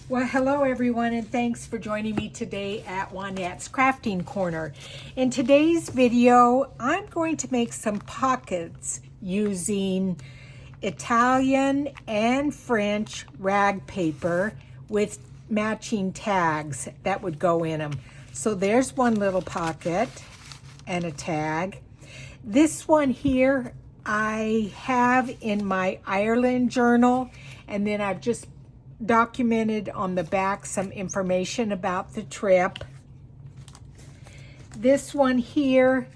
Well, hello everyone, and thanks for joining me today at Juanette's Crafting Corner. In today's video, I'm going to make some pockets using Italian and French rag paper with matching tags that would go in them. So there's one little pocket and a tag. This one here I have in my Ireland journal, and then I've just documented on the back some information about the trip. This one here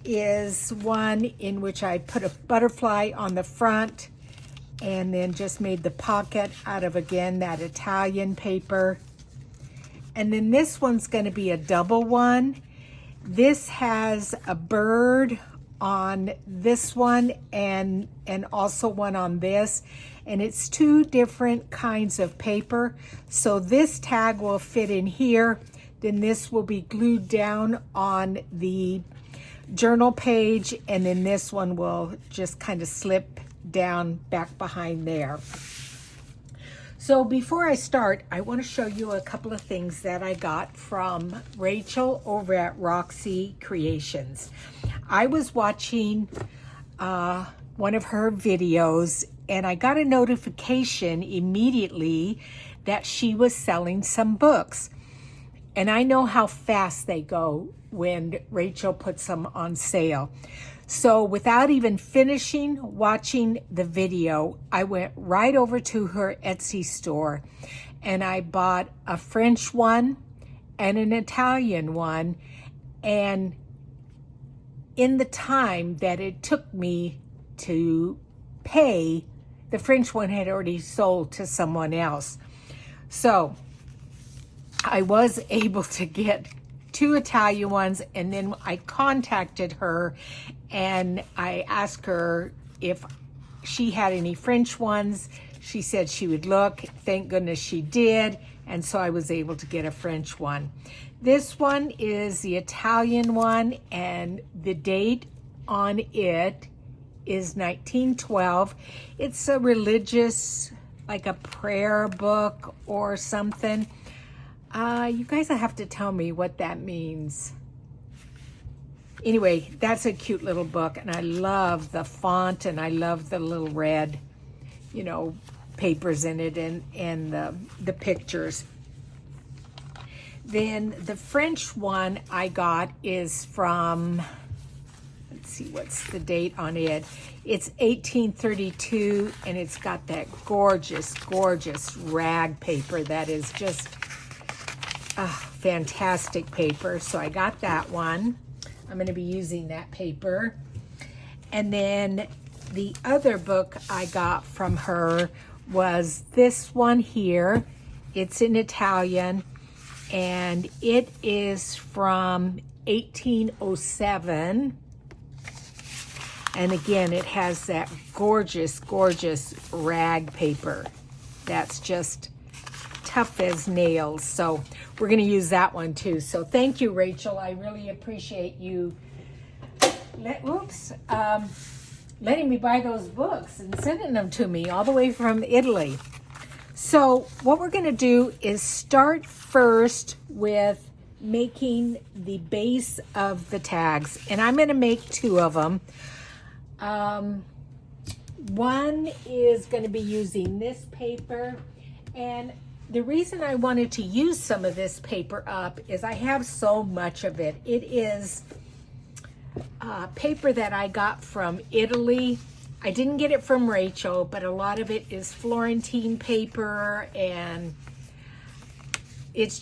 is one in which I put a butterfly on the front and then just made the pocket out of, again, that Italian paper. And then this one's going to be a double one. This has a bird on this one and also one on this, and it's two different kinds of paper. So this tag will fit in here, then this will be glued down on the journal page, and then this one will just kind of slip down back behind there. So before I start, I want to show you a couple of things that I got from Rachel over at Roxy Creations. I was watching one of her videos, and I got a notification immediately that she was selling some books. And I know how fast they go when Rachel puts them on sale. So without even finishing watching the video, I went right over to her Etsy store and I bought a French one and an Italian one. And in the time that it took me to pay, the French one had already sold to someone else. So I was able to get two Italian ones, and then I contacted her and I asked her if she had any French ones. She said she would look. Thank goodness she did. And so I was able to get a French one. This one is the Italian one, and the date on it is 1912. It's a religious, like a prayer book or something. You guys will have to tell me what that means. Anyway, that's a cute little book, and I love the font, and I love the little red, papers in it, and the pictures. Then the French one I got is from, let's see, what's the date on it? It's 1832, and it's got that gorgeous, gorgeous rag paper that is just fantastic paper. So I got that one. I'm going to be using that paper. And then the other book I got from her was this one here. It's in Italian, and it is from 1807. And again, it has that gorgeous, gorgeous rag paper that's just tough as nails. So we're going to use that one too. So thank you, Rachel. I really appreciate you letting me buy those books and sending them to me all the way from Italy. So what we're going to do is start first with making the base of the tags. And I'm going to make two of them. One is going to be using this paper, and the reason I wanted to use some of this paper up is I have so much of it. It is paper that I got from Italy. I didn't get it from Rachel, but a lot of it is Florentine paper, and it's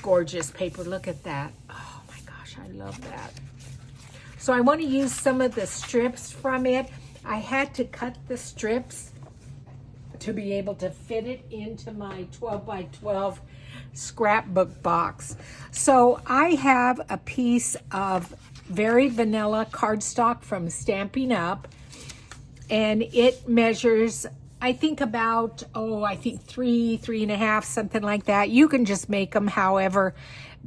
gorgeous paper. Look at that. Oh my gosh, I love that. So I want to use some of the strips from it. I had to cut the strips to be able to fit it into my 12 by 12 scrapbook box. So I have a piece of very vanilla cardstock from Stampin' Up, and it measures, I think about, three and a half, something like that. You can just make them however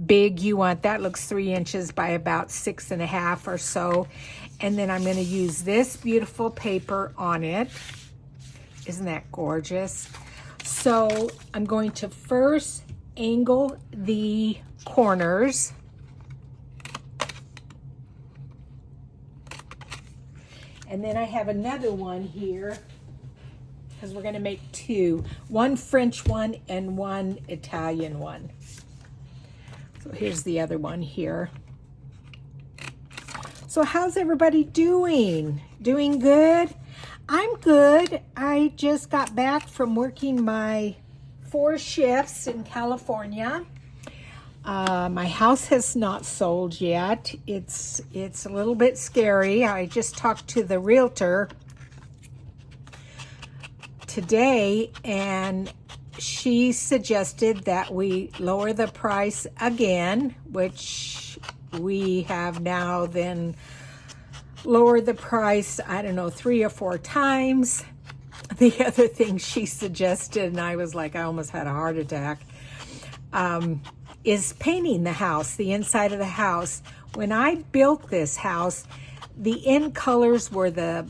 big you want. That looks 3 inches by about 6.5 or so. And then I'm going to use this beautiful paper on it. Isn't that gorgeous? So I'm going to first angle the corners. And then I have another one here, because we're going to make two. One French one and one Italian one. So here's the other one here. So how's everybody doing? Doing good? I'm good. I just got back from working my 4 shifts in California. My house has not sold yet. It's a little bit scary. I just talked to the realtor today, and she suggested that we lower the price again, which we have now then lowered the price, I don't know, 3 or 4 times. The other thing she suggested, and I was like, I almost had a heart attack, is painting the house, the inside of the house. When I built this house, the in colors were the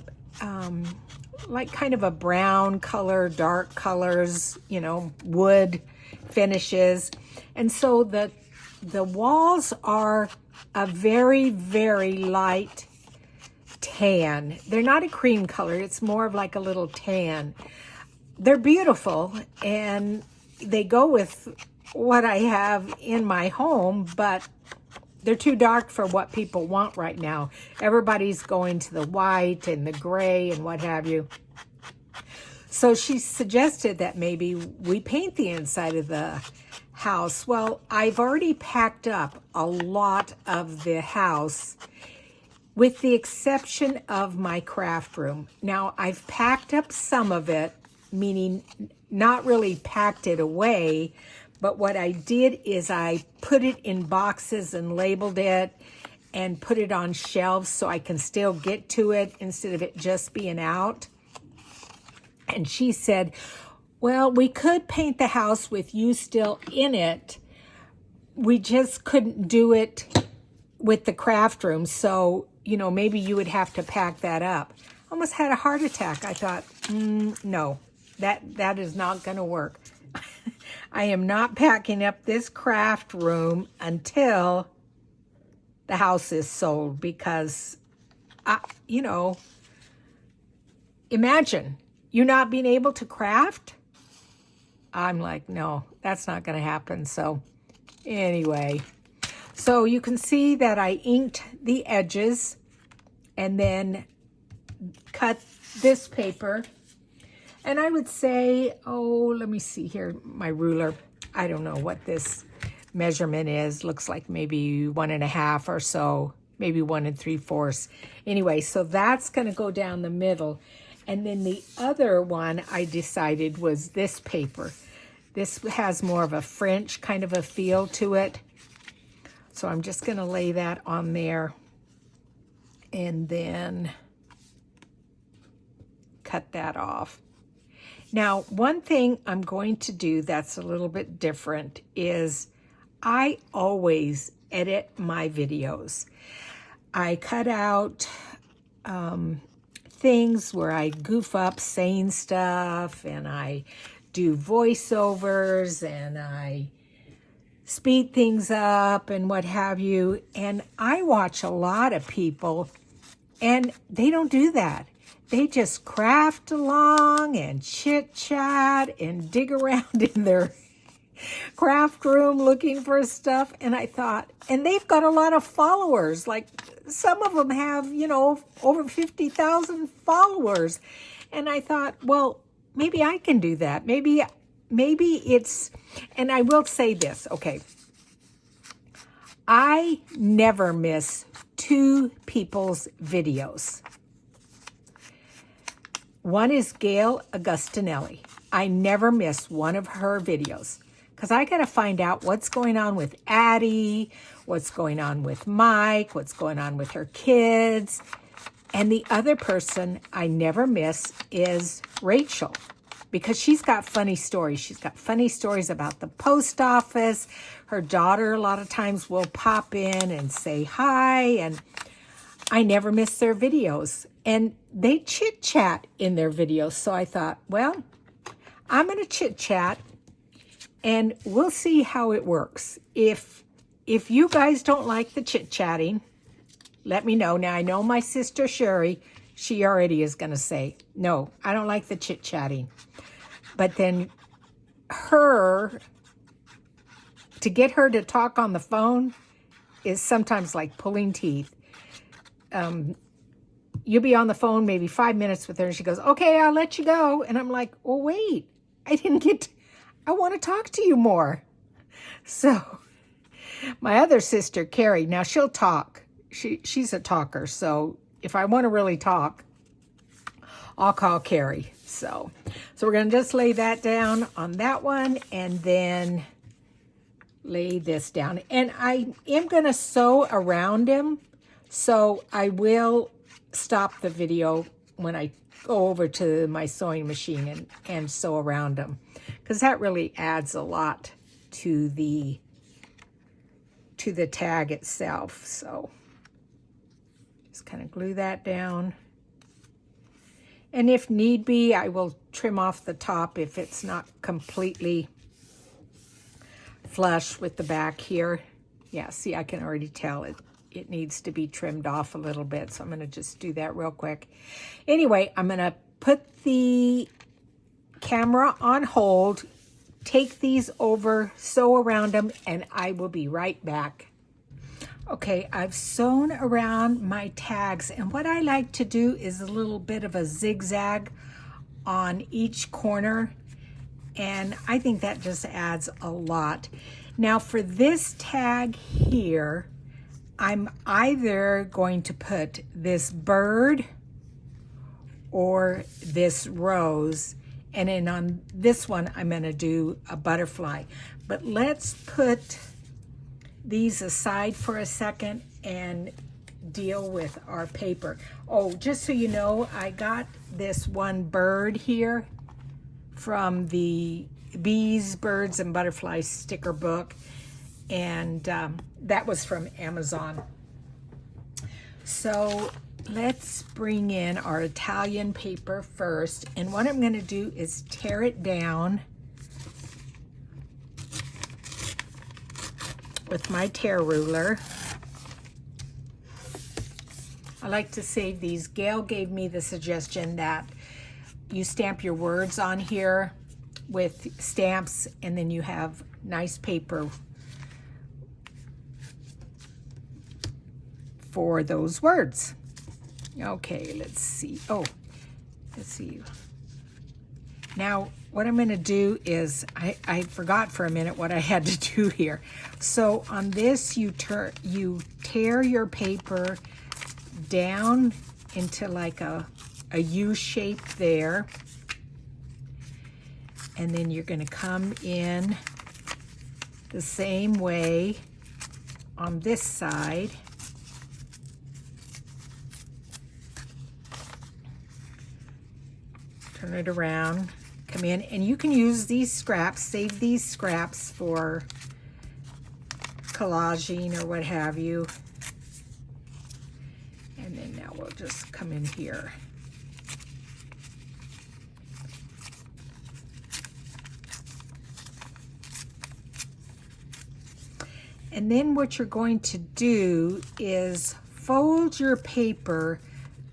like kind of a brown color, dark colors, you know, wood finishes. And so the walls are a very, very light tan. They're not a cream color. It's more of like a little tan. They're beautiful, and they go with what I have in my home, but they're too dark for what people want right now. Everybody's going to the white and the gray and what have you. So she suggested that maybe we paint the inside of the house. Well, I've already packed up a lot of the house, with the exception of my craft room. Now, I've packed up some of it, meaning not really packed it away, but what I did is I put it in boxes and labeled it and put it on shelves so I can still get to it instead of it just being out. And she said, well, we could paint the house with you still in it. We just couldn't do it with the craft room. So, you know, maybe you would have to pack that up. I almost had a heart attack. I thought, no, that is not going to work. I am not packing up this craft room until the house is sold, because, you know, imagine you not being able to craft. I'm like, no, that's not going to happen. So anyway, so you can see that I inked the edges and then cut this paper. And I would say, oh, let me see here, my ruler. I don't know what this measurement is. Looks like maybe 1.5 or so, maybe 1 3/4. Anyway, so that's going to go down the middle. And then the other one I decided was this paper. This has more of a French kind of a feel to it. So I'm just going to lay that on there and then cut that off. Now, one thing I'm going to do that's a little bit different is I always edit my videos. I cut out things where I goof up saying stuff, and I do voiceovers, and I speed things up and what have you. And I watch a lot of people, and they don't do that. They just craft along and chit chat and dig around in their craft room looking for stuff. And I thought, and they've got a lot of followers. Like some of them have, you know, over 50,000 followers. And I thought, well, maybe I can do that. Maybe it's, and I will say this, okay. I never miss 2 people's videos. One is Gail Augustinelli. I never miss one of her videos because I got to find out what's going on with Addie, what's going on with Mike, what's going on with her kids. And the other person I never miss is Rachel, because she's got funny stories. She's got funny stories about the post office. Her daughter a lot of times will pop in and say hi, and I never miss their videos. And they chit-chat in their videos. So I thought, well, I'm going to chit chat and we'll see how it works. If you guys don't like the chit chatting, let me know. Now I know my sister Sherry, she already is going to say, no, I don't like the chit chatting. But then to get her to talk on the phone is sometimes like pulling teeth. You'll be on the phone maybe 5 minutes with her and she goes, okay, I'll let you go. And I'm like, oh, wait, I want to talk to you more. So my other sister, Carrie, now she'll talk. She's a talker. So if I want to really talk, I'll call Carrie. So we're going to just lay that down on that one and then lay this down. And I am going to sew around him. So I will stop the video when I go over to my sewing machine and sew around them, because that really adds a lot to the tag itself. So just kind of glue that down. And if need be, I will trim off the top if it's not completely flush with the back here. Yeah, see, I can already tell it needs to be trimmed off a little bit, so I'm going to just do that real quick. Anyway, I'm going to put the camera on hold, take these over, sew around them, and I will be right back. Okay, I've sewn around my tags, and what I like to do is a little bit of a zigzag on each corner, and I think that just adds a lot. Now for this tag here, I'm either going to put this bird or this rose, and then on this one I'm going to do a butterfly. But let's put these aside for a second and deal with our paper. Oh, just so you know, I got this one bird here from the Bees, Birds, and Butterflies sticker book, and that was from Amazon. So let's bring in our Italian paper first, and what I'm going to do is tear it down with my tear ruler. I like to save these. Gail gave me the suggestion that you stamp your words on here with stamps, and then you have nice paper for those words. Okay, let's see. Oh, let's see. Now, what I'm going to do is, I forgot for a minute what I had to do here. So on this, you tear your paper down into like a U shape there. And then you're going to come in the same way on this side. Turn it around, come in, and you can use these scraps, save these scraps for collaging or what have you. And then now we'll just come in here. And then what you're going to do is fold your paper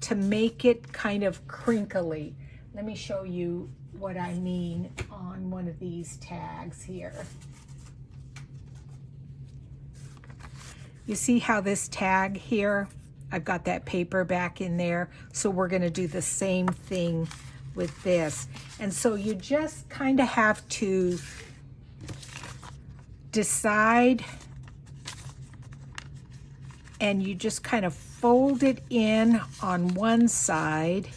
to make it kind of crinkly. Let me show you what I mean on one of these tags here. You see how this tag here, I've got that paper back in there. So we're going to do the same thing with this. And so you just kind of have to decide, and you just kind of fold it in on one side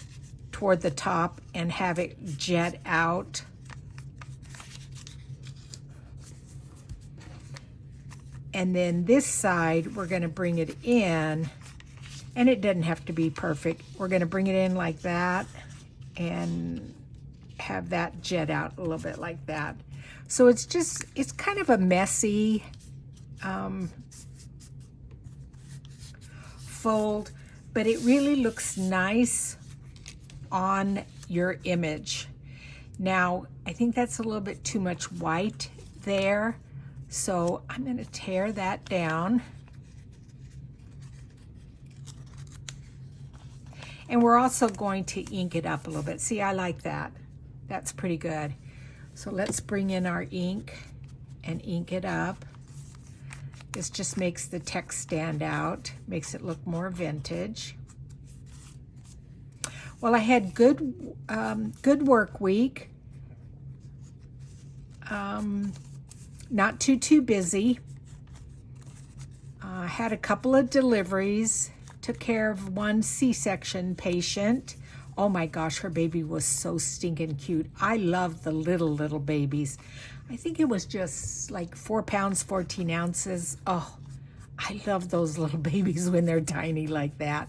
toward the top and have it jet out. And then this side, we're going to bring it in, and it doesn't have to be perfect. We're going to bring it in like that and have that jet out a little bit like that. So it's kind of a messy fold, but it really looks nice on your image. Now, I think that's a little bit too much white there. So I'm going to tear that down. And we're also going to ink it up a little bit. See, I like that. That's pretty good. So let's bring in our ink and ink it up. This just makes the text stand out, makes it look more vintage. Well, I had good work week. Not too busy. Had a couple of deliveries. Took care of one C-section patient. Oh my gosh, her baby was so stinking cute. I love the little babies. I think it was just like 4 pounds, 14 ounces. Oh, I love those little babies when they're tiny like that.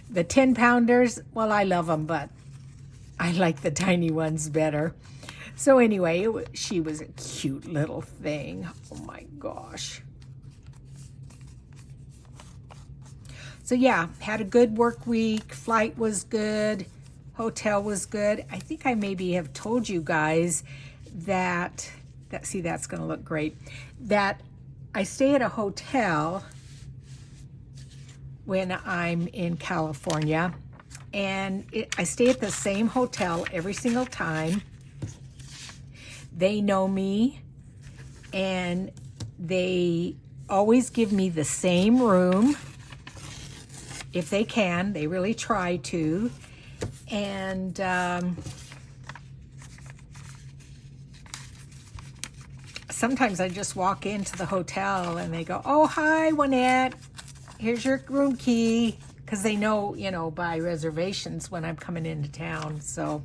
The 10-pounders, well, I love them, but I like the tiny ones better. So anyway, she was a cute little thing. Oh my gosh. So yeah, had a good work week. Flight was good. Hotel was good. I think I maybe have told you guys that see, that's going to look great. That I stay at a hotel when I'm in California, and I stay at the same hotel every single time. They know me, and they always give me the same room. If they can, they really try to. And sometimes I just walk into the hotel and they go, "Oh, hi, Juanette. Here's your room key." Because they know, by reservations when I'm coming into town. So,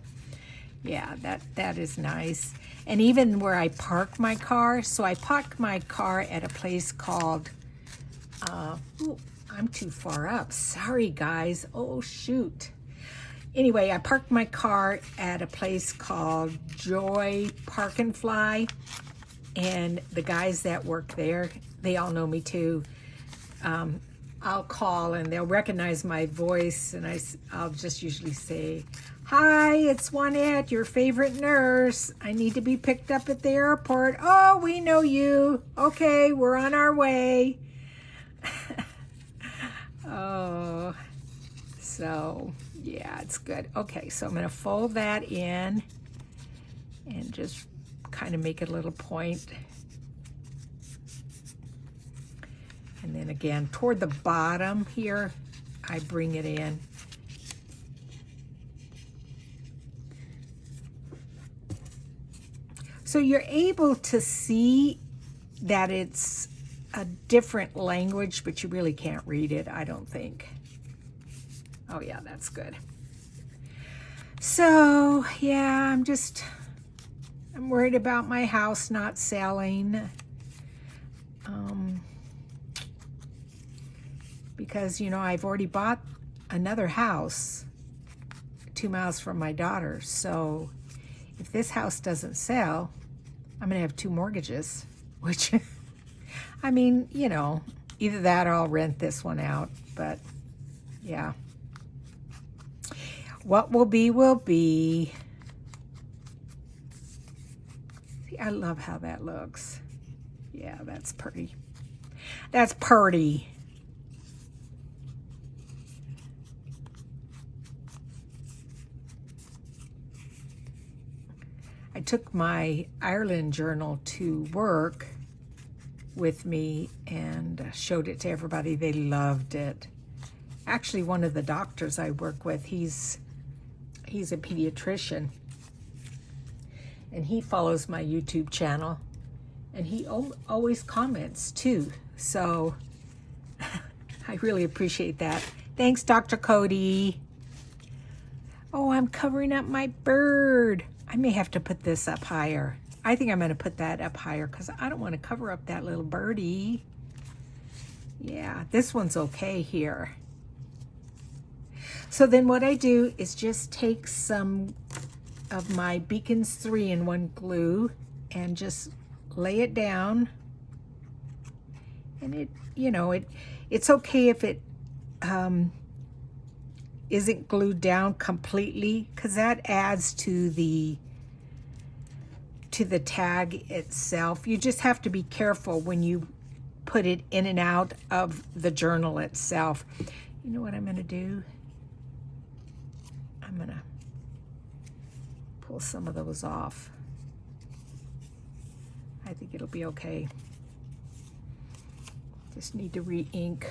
yeah, that is nice. And even where I park my car. So I park my car at a place called... I'm too far up. Sorry, guys. Oh, shoot. Anyway, I parked my car at a place called Joy Park and Fly. And the guys that work there, they all know me too. I'll call and they'll recognize my voice. And I'll just usually say, "Hi, it's Juanette, your favorite nurse. I need to be picked up at the airport." "Oh, we know you. Okay, we're on our way." Oh, so yeah, it's good. Okay, so I'm going to fold that in and just kind of make it a little point. And then again, toward the bottom here, I bring it in. So you're able to see that it's a different language, but you really can't read it, I don't think. Oh yeah, that's good. So yeah, I'm worried about my house not selling. Because, I've already bought another house 2 miles from my daughter. So if this house doesn't sell, I'm going to have 2 mortgages, which, I mean, either that or I'll rent this one out. But yeah, what will be, will be. See, I love how that looks. Yeah, that's pretty. That's pretty. I took my Ireland journal to work with me and showed it to everybody. They loved it. Actually, one of the doctors I work with, he's a pediatrician, and he follows my YouTube channel, and he always comments too. So I really appreciate that. Thanks, Dr. Cody. Oh, I'm covering up my bird. I may have to put this up higher. I think I'm going to put that up higher because I don't want to cover up that little birdie. Yeah, this one's okay here. So then what I do is just take some of my Beacons 3-in-1 glue and just lay it down. And it's okay if it isn't glued down completely, because that adds to the to the tag itself. You just have to be careful when you put it in and out of the journal itself. You know what I'm going to do? I'm going to pull some of those off. I think it'll be okay. Just need to re-ink.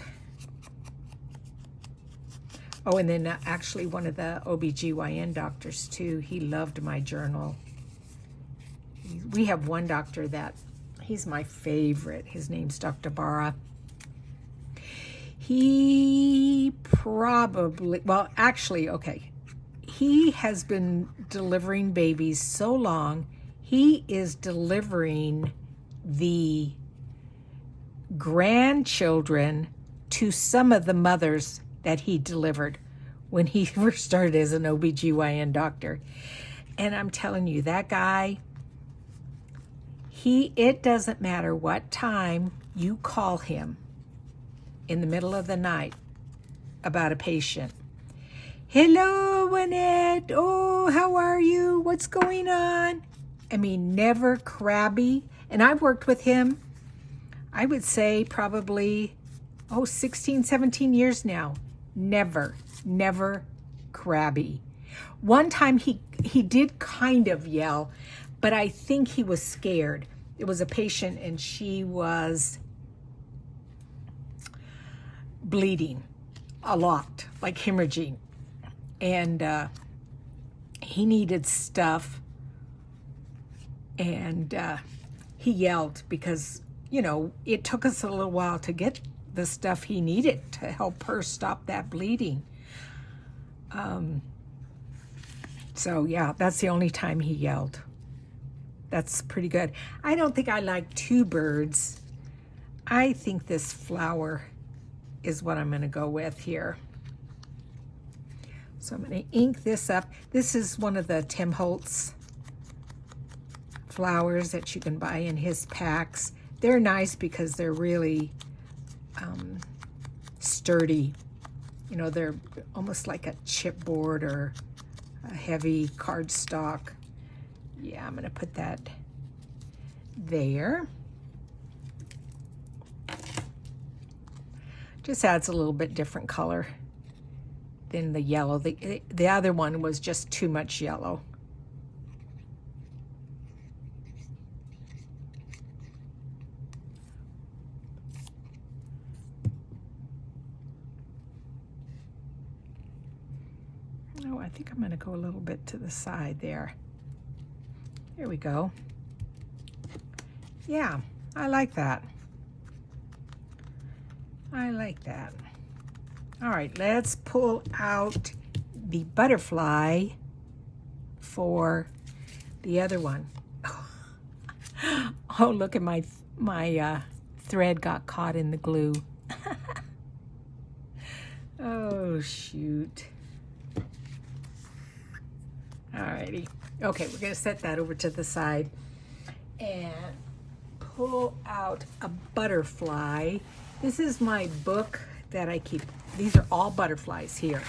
Oh, and then actually one of the OBGYN doctors too, he loved my journal. We have one doctor that, he's my favorite. His name's Dr. Barra. He probably, well, actually, okay. He has been delivering babies so long, he is delivering the grandchildren to some of the mothers that he delivered when he first started as an OBGYN doctor. And I'm telling you, that guy, it doesn't matter what time you call him in the middle of the night about a patient. Hello, Juanette. Oh, how are you? What's going on? I mean, never crabby. And I've worked with him, I would say probably, 16, 17 years now. Never crabby. One time he did kind of yell, but I think he was scared. It was a patient and she was bleeding a lot, like hemorrhaging. And he needed stuff. And he yelled because, it took us a little while to get the stuff he needed to help her stop that bleeding. So yeah, that's the only time he yelled. That's pretty good. I don't think I like two birds. I think this flower is what I'm going to go with here. So I'm going to ink this up. This is one of the Tim Holtz flowers that you can buy in his packs. They're nice because they're really sturdy. They're almost like a chipboard or a heavy cardstock. Yeah, I'm going to put that there. Just adds a little bit different color than the yellow. The other one was just too much yellow. Oh, I think I'm going to go a little bit to the side there. There we go. Yeah, I like that. I like that. All right, let's pull out the butterfly for the other one. Oh, look at my thread got caught in the glue. Oh, shoot. Alrighty. Okay, we're going to set that over to the side and pull out a butterfly. This is my book that I keep. These are all butterflies here.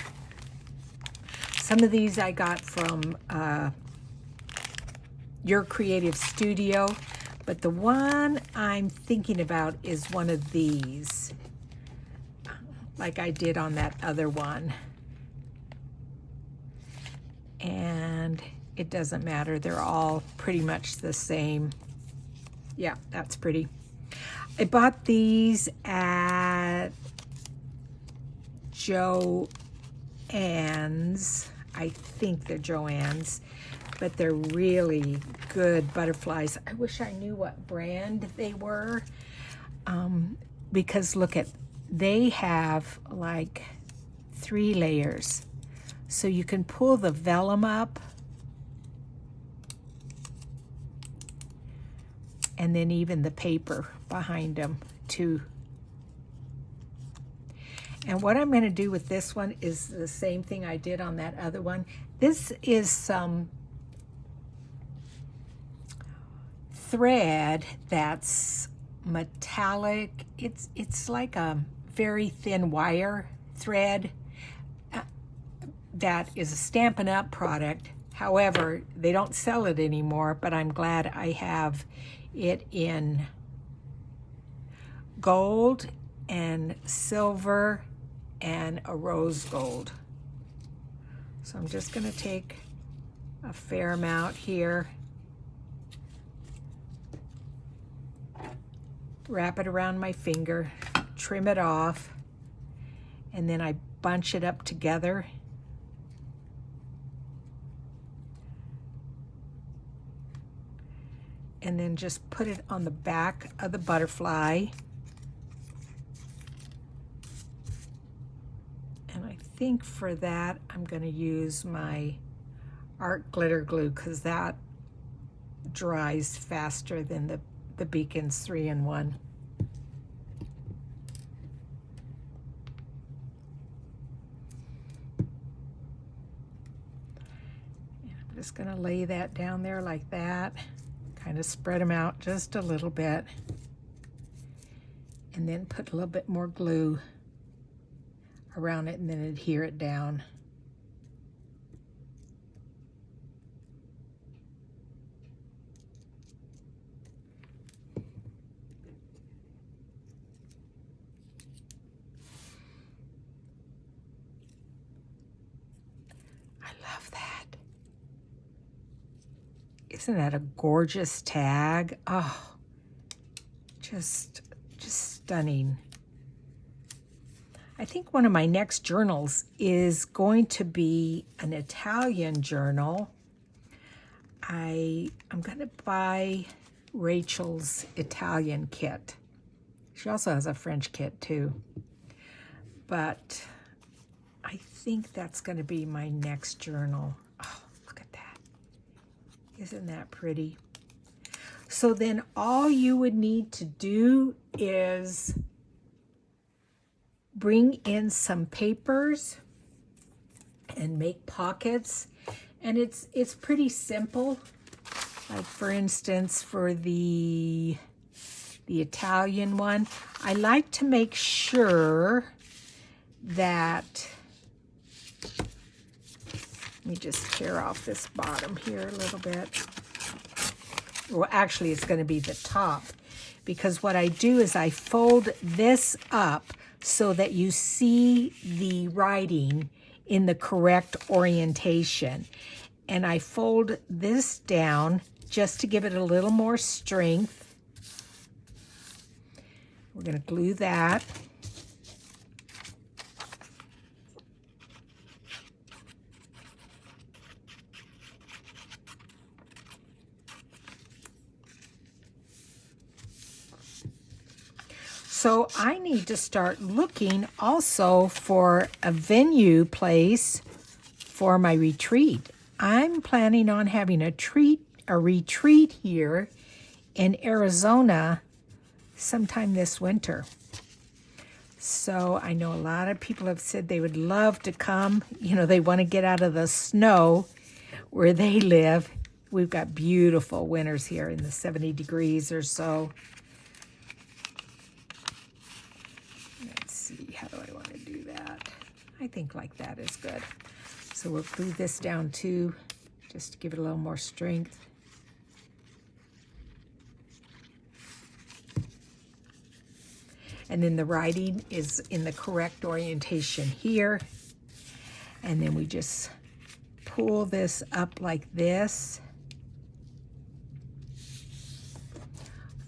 Some of these I got from Your Creative Studio, but the one I'm thinking about is one of these, like I did on that other one. And it doesn't matter. They're all pretty much the same. Yeah, that's pretty. I bought these at Joann's. I think they're Joann's, but they're really good butterflies. I wish I knew what brand they were, because look they have like 3 layers. So you can pull the vellum up and then even the paper behind them too. And what I'm going to do with this one is the same thing I did on that other one. This is some thread that's metallic. It's like a very thin wire thread that is a Stampin' Up product, However, they don't sell it anymore, but I'm glad I have it in gold and silver and a rose gold. So I'm just going to take a fair amount here, wrap it around my finger, trim it off, and then I bunch it up together. And then just put it on the back of the butterfly. And I think for that, I'm going to use my art glitter glue because that dries faster than the Beacons 3-in-1. I'm just going to lay that down there like that. Kind of spread them out just a little bit, and then put a little bit more glue around it and then adhere it down. I love that. Isn't that a gorgeous tag? Oh, just stunning. I think one of my next journals is going to be an Italian journal. I'm going to buy Rachel's Italian kit. She also has a French kit too. But I think that's going to be my next journal. Oh, look at that. Isn't that pretty? So then all you would need to do is bring in some papers and make pockets. And it's pretty simple. Like for instance, for the Italian one, I like to make sure that, let me just tear off this bottom here a little bit. Well, actually, it's going to be the top, because what I do is I fold this up so that you see the writing in the correct orientation. And I fold this down just to give it a little more strength. We're going to glue that. So I need to start looking also for a venue place for my retreat. I'm planning on having a retreat here in Arizona sometime this winter. So I know a lot of people have said they would love to come. You know, they want to get out of the snow where they live. We've got beautiful winters here in the 70 degrees or so. Let's see, how do I want to do that? I think like that is good. So we'll glue this down too, just to give it a little more strength. And then the writing is in the correct orientation here. And then we just pull this up like this.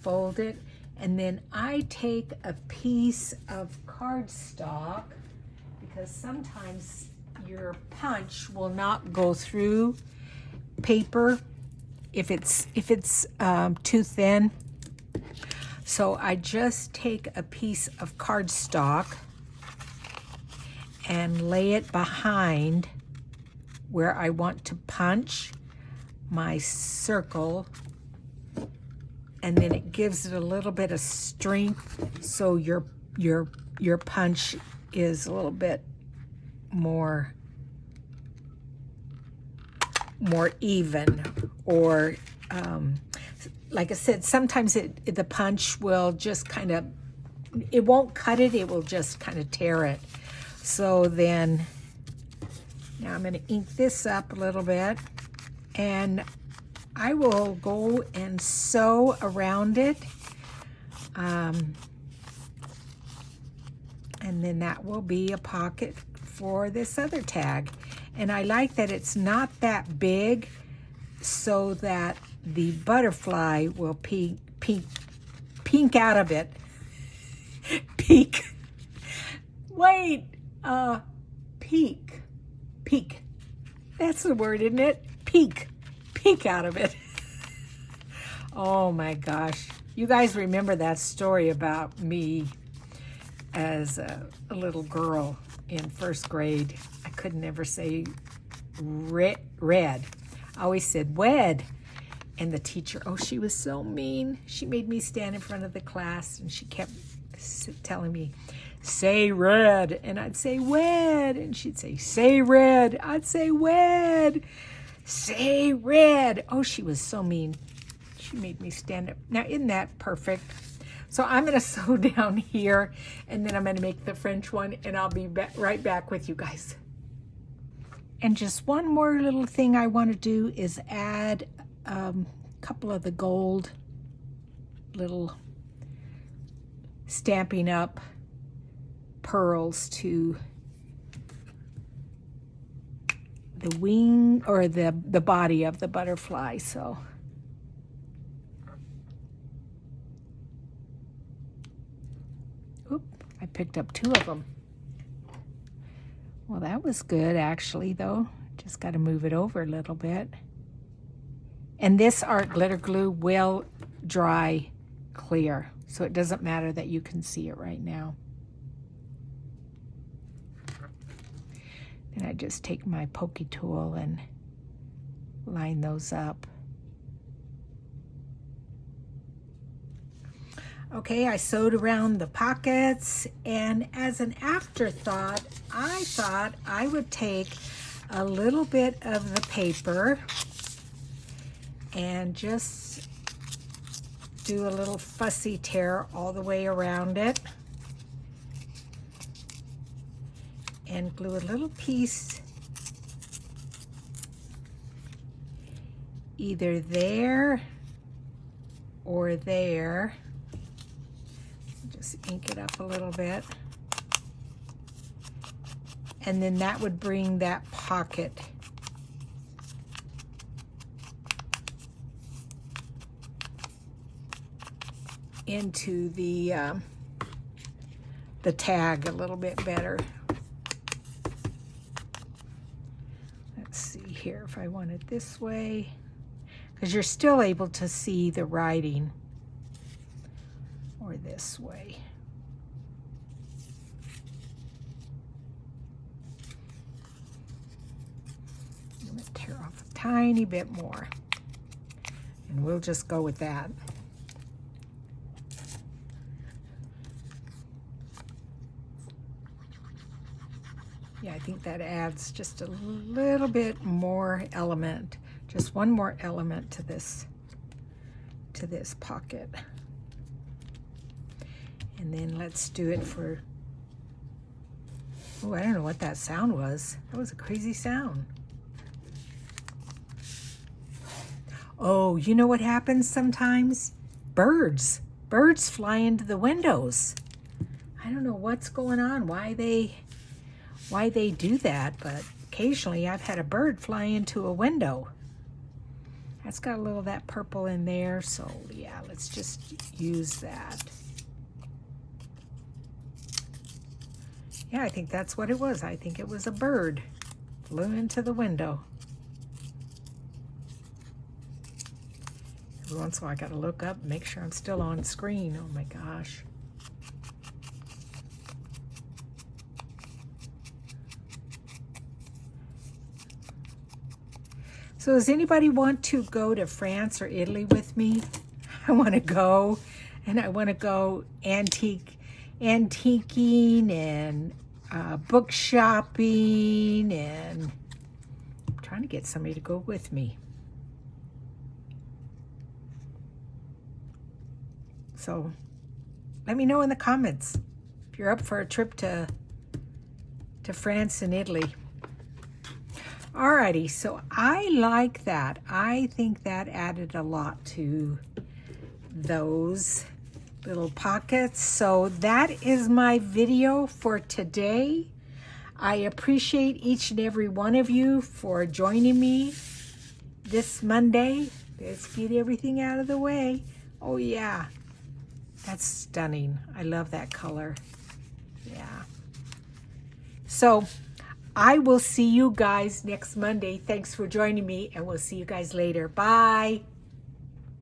Fold it. And then I take a piece of cardstock, because sometimes your punch will not go through paper if it's too thin. So I just take a piece of cardstock and lay it behind where I want to punch my circle, and then it gives it a little bit of strength, so your punch is a little bit more even, or like I said, sometimes the punch will just kind of, it won't cut it, it will just kind of tear it. So then, now I'm going to ink this up a little bit. and I will go and sew around it. And then that will be a pocket for this other tag. And I like that it's not that big so that the butterfly will peek out of it. Peek. Wait, peek. That's the word, isn't it? Peek out of it. Oh my gosh. You guys remember that story about me as a little girl in first grade. I could never say red. I always said wed. And the teacher, oh, she was so mean. She made me stand in front of the class, and she kept telling me, say red. And I'd say wed. And she'd say red. I'd say wed. Say red. Oh, she was so mean. She made me stand up. Now, isn't that perfect? So I'm going to sew down here, and then I'm going to make the French one, and I'll be right back with you guys. And just one more little thing I want to do is add a couple of the gold little Stampin' Up pearls to the wing or the body of the butterfly. So I picked up 2 of them. Well, that was good actually, though. Just got to move it over a little bit. And this art glitter glue will dry clear, so it doesn't matter that you can see it right now. Then I just take my pokey tool and line those up. Okay, I sewed around the pockets, and as an afterthought, I thought I would take a little bit of the paper and just do a little fussy tear all the way around it and glue a little piece either there or there. Just ink it up a little bit. And then that would bring that pocket into the tag a little bit better. Let's see here if I want it this way, because you're still able to see the writing, or this way. I'm going to tear off a tiny bit more, and we'll just go with that. Yeah, I think that adds just a little bit more element, just one more element to this pocket. And then let's do it for, oh, I don't know what that sound was. That was a crazy sound. Oh, you know what happens sometimes? Birds fly into the windows. I don't know what's going on, why they do that, but occasionally I've had a bird fly into a window. That's got a little of that purple in there, so yeah, let's just use that. Yeah, I think that's what it was. I think it was a bird flew into the window. Every once in a while I gotta look up and make sure I'm still on screen. Oh my gosh. So does anybody want to go to France or Italy with me? I want to go, and I want to go antiquing and book shopping, and I'm trying to get somebody to go with me. So let me know in the comments if you're up for a trip to France and Italy. Alrighty, so I like that. I think that added a lot to those little pockets. So that is my video for today. I appreciate each and every one of you for joining me this Monday. Let's get everything out of the way. Oh yeah, that's stunning. I love that color. Yeah. So I will see you guys next Monday. Thanks for joining me, and we'll see you guys later. Bye.